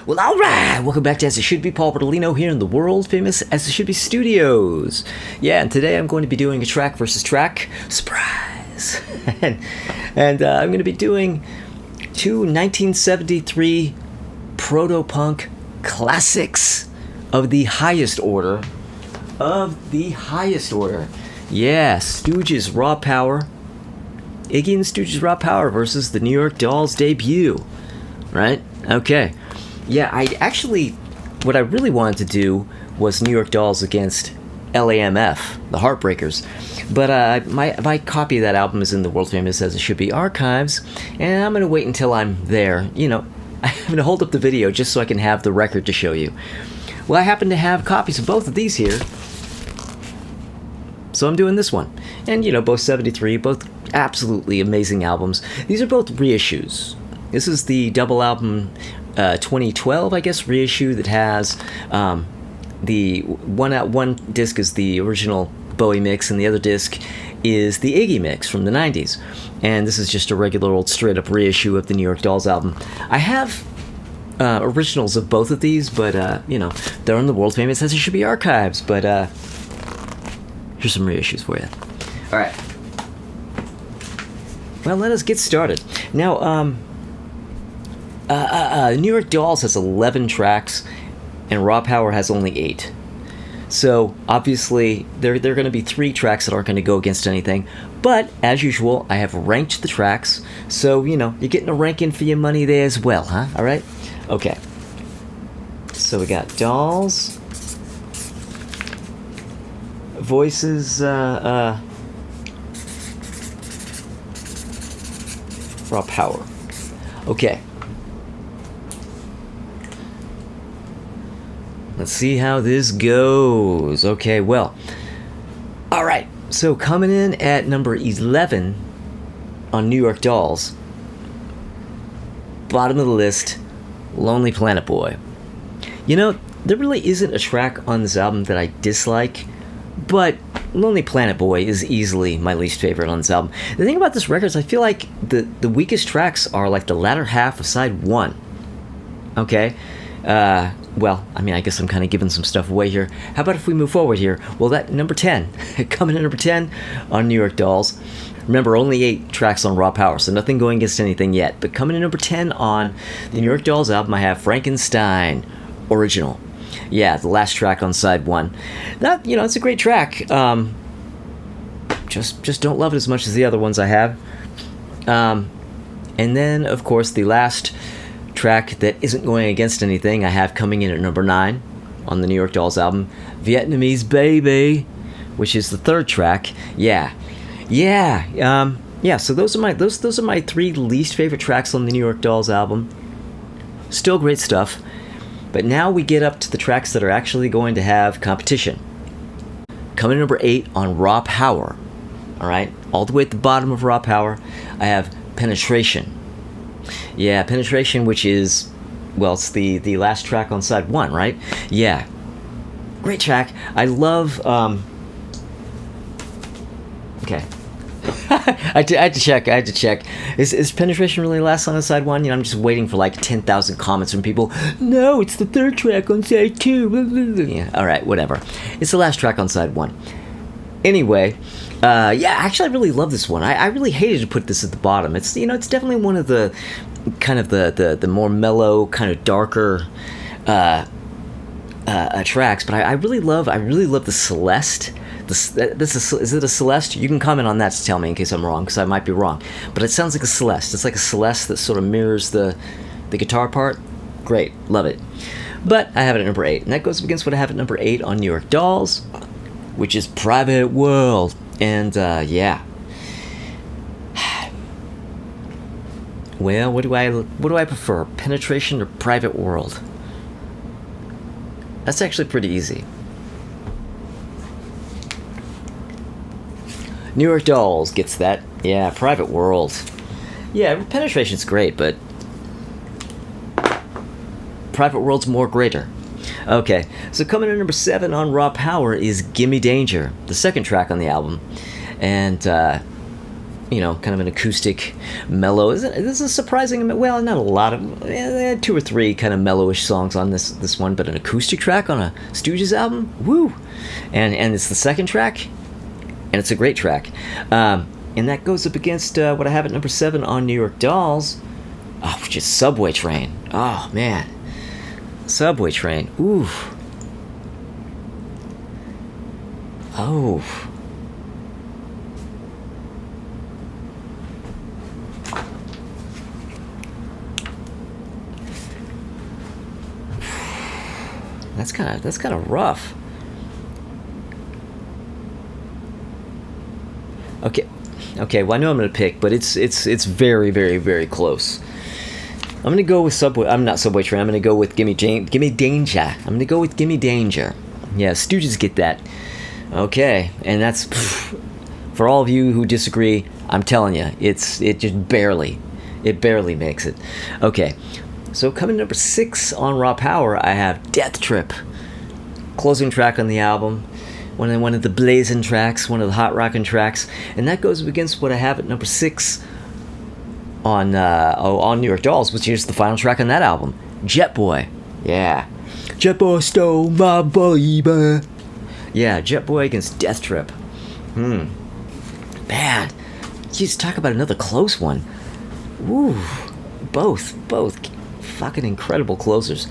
Well, alright! Welcome back to As It Should Be. Paul Bertolino here in the world famous As It Should Be Studios. Yeah, and today I'm going to be doing a track versus track surprise. and I'm going to be doing two 1973 proto-punk classics of the highest order. Yeah, Stooges Raw Power. Iggy and Stooges Raw Power versus the New York Dolls debut. Right? Okay. Yeah, what I really wanted to do was New York Dolls against LAMF, the Heartbreakers. But my copy of that album is in the world famous As It Should Be archives, and I'm going to wait until I'm there. You know, I'm going to hold up the video just so I can have the record to show you. Well, I happen to have copies of both of these here, so I'm doing this one. And, you know, both 73, both absolutely amazing albums. These are both reissues. This is the double album 2012, I guess, reissue that has the one disc is the original Bowie mix, and the other disc is the Iggy mix from the 90s. And this is just a regular old straight-up reissue of the New York Dolls album. I have originals of both of these, but, you know, they're in the world famous As It Should Be archives. But here's some reissues for you. All right. Well, let us get started. Now, New York Dolls has 11 tracks, and Raw Power has only 8. So, obviously, there are going to be 3 tracks that aren't going to go against anything. But, as usual, I have ranked the tracks, so, you know, you're getting a ranking for your money there as well, huh? Alright? Okay. So, we got Dolls. Voices, Raw Power. Okay. Let's see how this goes. Okay, well. Alright, so coming in at number 11 on New York Dolls. Bottom of the list, Lonely Planet Boy. You know, there really isn't a track on this album that I dislike, but Lonely Planet Boy is easily my least favorite on this album. The thing about this record is I feel like the weakest tracks are like the latter half of side 1. Okay? Well, I mean, I guess I'm kind of giving some stuff away here. How about if we move forward here? Well, that number 10, coming in number 10 on New York Dolls. Remember, only 8 tracks on Raw Power, so nothing going against anything yet. But coming in number 10 on the New York Dolls album, I have Frankenstein Original. Yeah, the last track on side 1. That, you know, it's a great track. Just don't love it as much as the other ones I have. And then, of course, the last track that isn't going against anything I have coming in at number 9 on the New York Dolls album, Vietnamese Baby, which is the 3rd track. Yeah, so those are my 3 least favorite tracks on the New York Dolls album. Still great stuff, but now we get up to the tracks that are actually going to have competition. Coming in number 8 on Raw Power, alright, all the way at the bottom of Raw Power, I have Penetration. Yeah, Penetration, which is, well, it's the last track on side 1, right? Yeah. Great track. I love, okay. I had to check. Is Penetration really the last song on side 1? You know, I'm just waiting for like 10,000 comments from people. No, it's the 3rd track on side 2. Yeah, alright, whatever. It's the last track on side 1. Anyway, yeah, actually I really love this one. I really hated to put this at the bottom. It's, you know, it's definitely one of the kind of the more mellow, kind of darker tracks, but I really love the Celeste. Is it a Celeste? You can comment on that to tell me in case I'm wrong, because I might be wrong. But it sounds like a Celeste. It's like a Celeste that sort of mirrors the guitar part. Great, love it. But I have it at number 8, and that goes against what I have at number 8 on New York Dolls, which is Private World. And yeah. Well, what do I prefer, Penetration or Private World? That's actually pretty easy. New York Dolls gets that. Yeah, Private World. Yeah, Penetration's great, but Private World's more greater. Okay, so coming in number 7 on Raw Power is Gimme Danger, the 2nd track on the album. And, kind of an acoustic, mellow. This is a surprising, well, not a lot of, two or three kind of mellowish songs on this one, but an acoustic track on a Stooges album, woo! And it's the second track, and it's a great track. And that goes up against what I have at number 7 on New York Dolls, which is Subway Train. Oh, man. Subway Train. Ooh. Oh. That's kind of rough. Okay. Well, I know I'm gonna pick, but it's very, very, very close. I'm gonna go with Subway. I'm not Subway Train. I'm gonna go with Gimme Danger. I'm gonna go with Gimme Danger. Yeah, Stooges get that. Okay, and that's for all of you who disagree. I'm telling you, it just barely makes it. Okay. So coming number 6 on Raw Power, I have Death Trip. Closing track on the album. One of the blazing tracks, one of the hot rockin' tracks. And that goes against what I have at number 6 on New York Dolls, which is the final track on that album. Jet Boy. Yeah. Jet Boy stole my baby. Yeah, Jet Boy against Death Trip. Man. Jeez, talk about another close one. Woo. Both fucking incredible closers.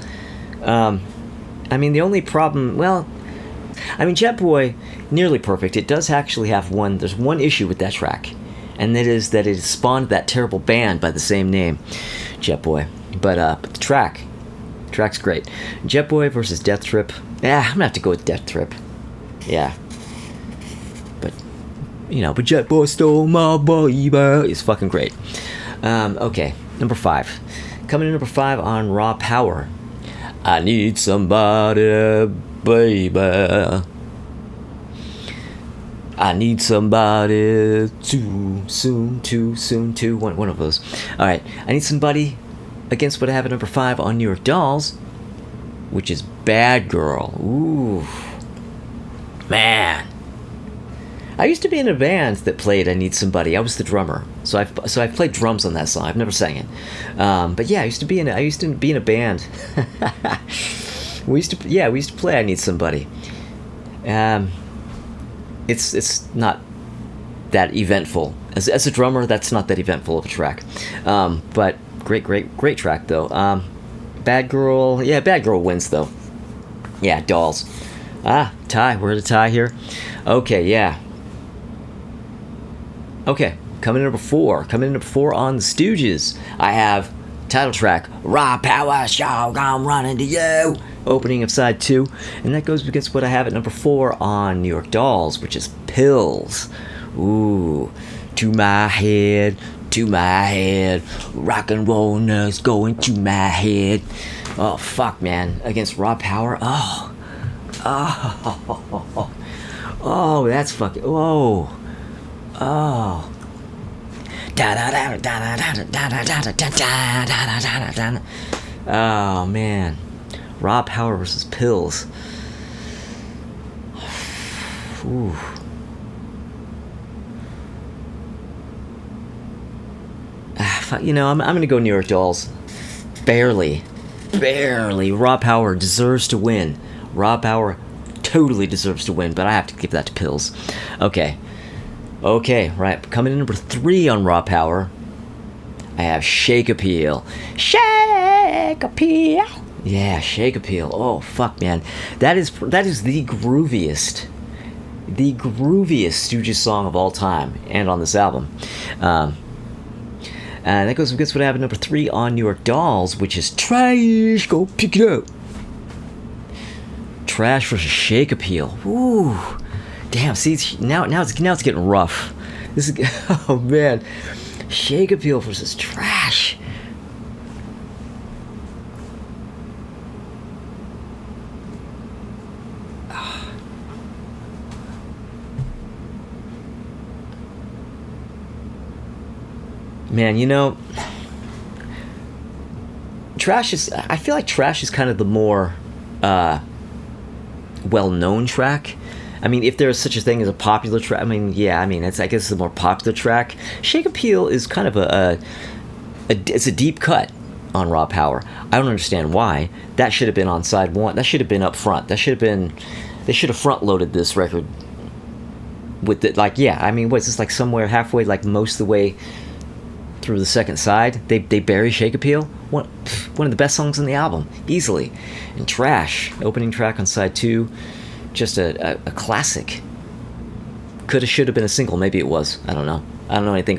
I mean, the only problem, Jet Boy, nearly perfect. It does actually have there's one issue with that track, and that is that it spawned that terrible band by the same name, Jet Boy. But the track's great. Jet Boy versus Death Trip. I'm gonna have to go with Death Trip. Yeah. But Jet Boy stole my baby is fucking great. Okay, number 5. Coming in number 5 on Raw Power, I Need Somebody, Baby. I need somebody too soon. One of those. All right, I Need Somebody against what I have at number 5 on New York Dolls, which is Bad Girl. Ooh, man. I used to be in a band that played I Need Somebody. I was the drummer, so I played drums on that song. I've never sang it, but yeah, I used to be in a band. we used to play I Need Somebody. It's not that eventful as a drummer. That's not that eventful of a track, but great track though. Bad Girl, Bad Girl wins though. Yeah, Dolls. Tie. We're at a tie here. Okay, yeah. Okay, coming in number 4 on the Stooges, I have title track, Raw Power, Show, I'm running to you, opening of side 2, and that goes against what I have at number 4 on New York Dolls, which is Pills. Ooh, to my head, rock and roll nerves going to my head. Oh, fuck, man, against Raw Power, oh, that's fucking, whoa. Oh. Oh, man. Raw Power versus Pills. Ooh. I'm gonna go New York Dolls. Barely. Raw Power deserves to win. Raw Power totally deserves to win, but I have to give that to Pills. Okay, right. Coming in number 3 on Raw Power, I have Shake Appeal. Shake Appeal. Yeah, Shake Appeal. Oh, fuck, man. That is the grooviest Stooges song of all time, and on this album. And that goes against what I have at number 3 on New York Dolls, which is Trash. Go pick it up. Trash versus Shake Appeal. Ooh. Damn, see, now it's getting rough. This is, oh man, Shake Appeal versus Trash. Man, Trash is. I feel like Trash is kind of the more well-known track. I mean, if there's such a thing as a popular track, I mean, yeah, I mean, I guess it's a more popular track. Shake Appeal is kind of it's a deep cut on Raw Power. I don't understand why. That should have been on side one. That should have been up front. They should have front loaded this record with it. Like, yeah, I mean, what's this, like somewhere halfway, like most of the way through the second side, they bury Shake Appeal. One of the best songs on the album, easily. And Trash, opening track on side 2, just a classic. Could have, should have been a single. Maybe it was. I don't know. I don't know anything.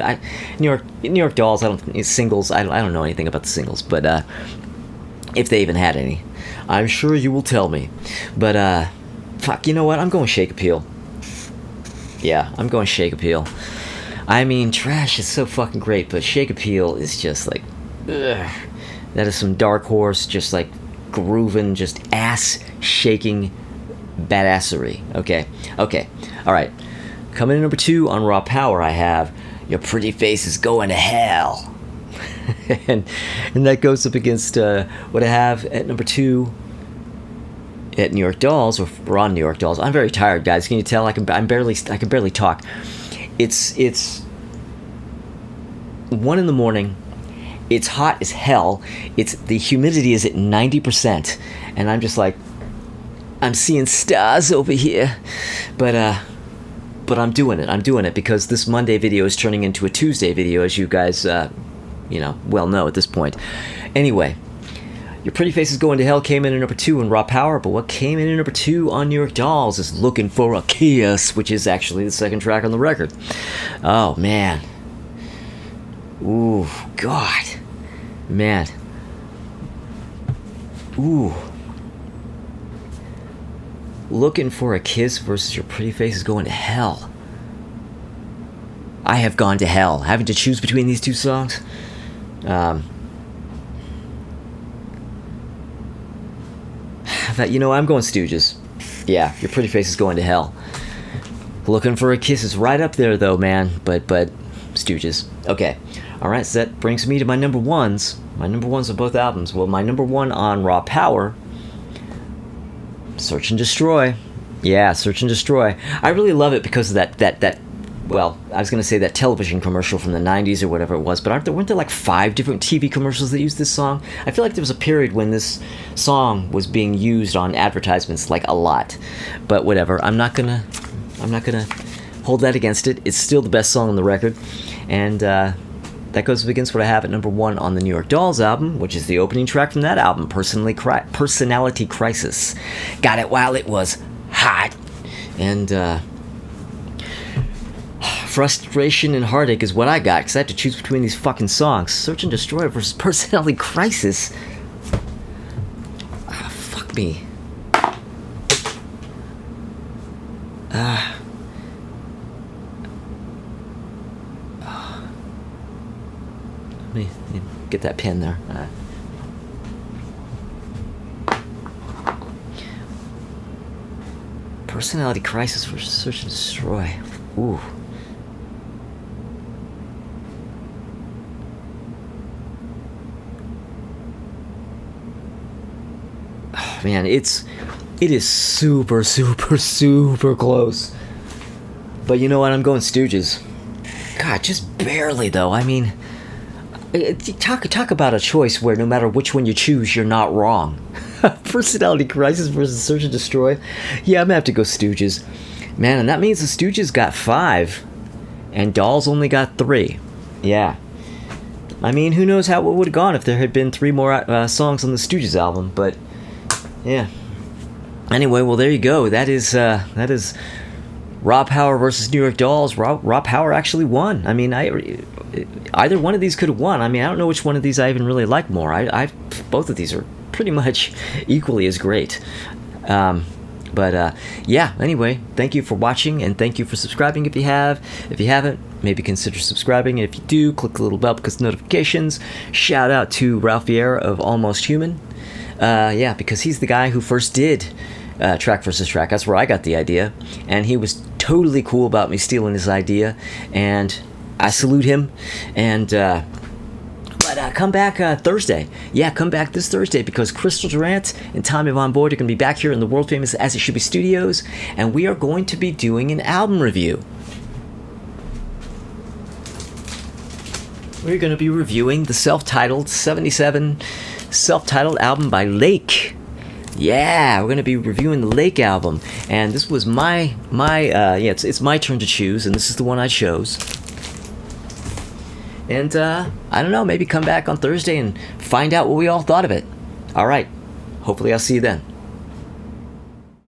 New York Dolls. Singles. I don't know anything about the singles, but if they even had any, I'm sure you will tell me. But fuck, you know what? I'm going Shake Appeal. Yeah, I'm going Shake Appeal. I mean, Trash is so fucking great, but Shake Appeal is just like, ugh. That is some Dark Horse, just like grooving, just ass shaking badassery. Okay, all right. Coming in number 2 on Raw Power, I have Your Pretty Face Is Going to Hell. and that goes up against what I have at number 2 at New York Dolls, or Raw New York Dolls. I'm very tired, guys. Can you tell? I can barely talk. It's 1 in the morning. It's hot as hell. The humidity is at 90%, and I'm just like, I'm seeing stars over here, but I'm doing it because this Monday video is turning into a Tuesday video, as you guys well know at this point. Anyway, Your Pretty Face Is Going to Hell came in at number 2 in Raw Power, but what came in at number 2 on New York Dolls is Looking for a Kiss, which is actually the second track on the record. Oh, man. Ooh, God. Man. Ooh. Looking for a Kiss versus Your Pretty Face Is Going to Hell. I have gone to hell. Having to choose between these two songs. I'm going Stooges. Yeah, Your Pretty Face Is Going to Hell. Looking for a Kiss is right up there, though, man. But Stooges. Okay. All right, so that brings me to my number ones. My number ones on both albums. Well, my number 1 on Raw Power, Search and Destroy. Yeah, Search and Destroy. I really love it because of that well, I was going to say that television commercial from the 90s or whatever it was, but weren't there like 5 different TV commercials that used this song? I feel like there was a period when this song was being used on advertisements like a lot. But whatever, I'm not going to hold that against it. It's still the best song on the record. And that goes up against what I have at number 1 on the New York Dolls album, which is the opening track from that album, Personality Crisis. Got it while it was hot. And frustration and heartache is what I got, because I had to choose between these fucking songs. Search and Destroy versus Personality Crisis. Fuck me. Let me get that pen there. Personality Crisis versus Search and Destroy. Ooh. Oh, man, it is super, super, super close. But you know what? I'm going Stooges. God, just barely, though. I mean, talk about a choice where no matter which one you choose, you're not wrong. Personality Crisis versus Search and Destroy. Yeah, I'm gonna have to go Stooges. Man, and that means the Stooges got 5, and Dolls only got 3. Yeah. I mean, who knows how it would have gone if there had been 3 more songs on the Stooges album, but yeah. Anyway, well, there you go. That is Raw Power versus New York Dolls. Raw Power actually won. I mean, either one of these could have won. I mean, I don't know which one of these I even really like more. Both of these are pretty much equally as great. But yeah, anyway, thank you for watching, and thank you for subscribing if you have. If you haven't, maybe consider subscribing, and if you do, click the little bell because notifications. Shout out to Ralph Vieira of Almost Human. Yeah, because he's the guy who first did Track versus Track. That's where I got the idea, and he was totally cool about me stealing his idea, and I salute him. And but come back Thursday. Yeah, come back this Thursday because Crystal Durant and Tommy Von Boyd are going to be back here in the world famous As It Should Be Studios, and we are going to be doing an album review. We're going to be reviewing the self-titled 77 self-titled album by Lake. Yeah, we're going to be reviewing the Lake album, and this was it's my turn to choose, and this is the one I chose. And I don't know, maybe come back on Thursday and find out what we all thought of it. All right, hopefully I'll see you then.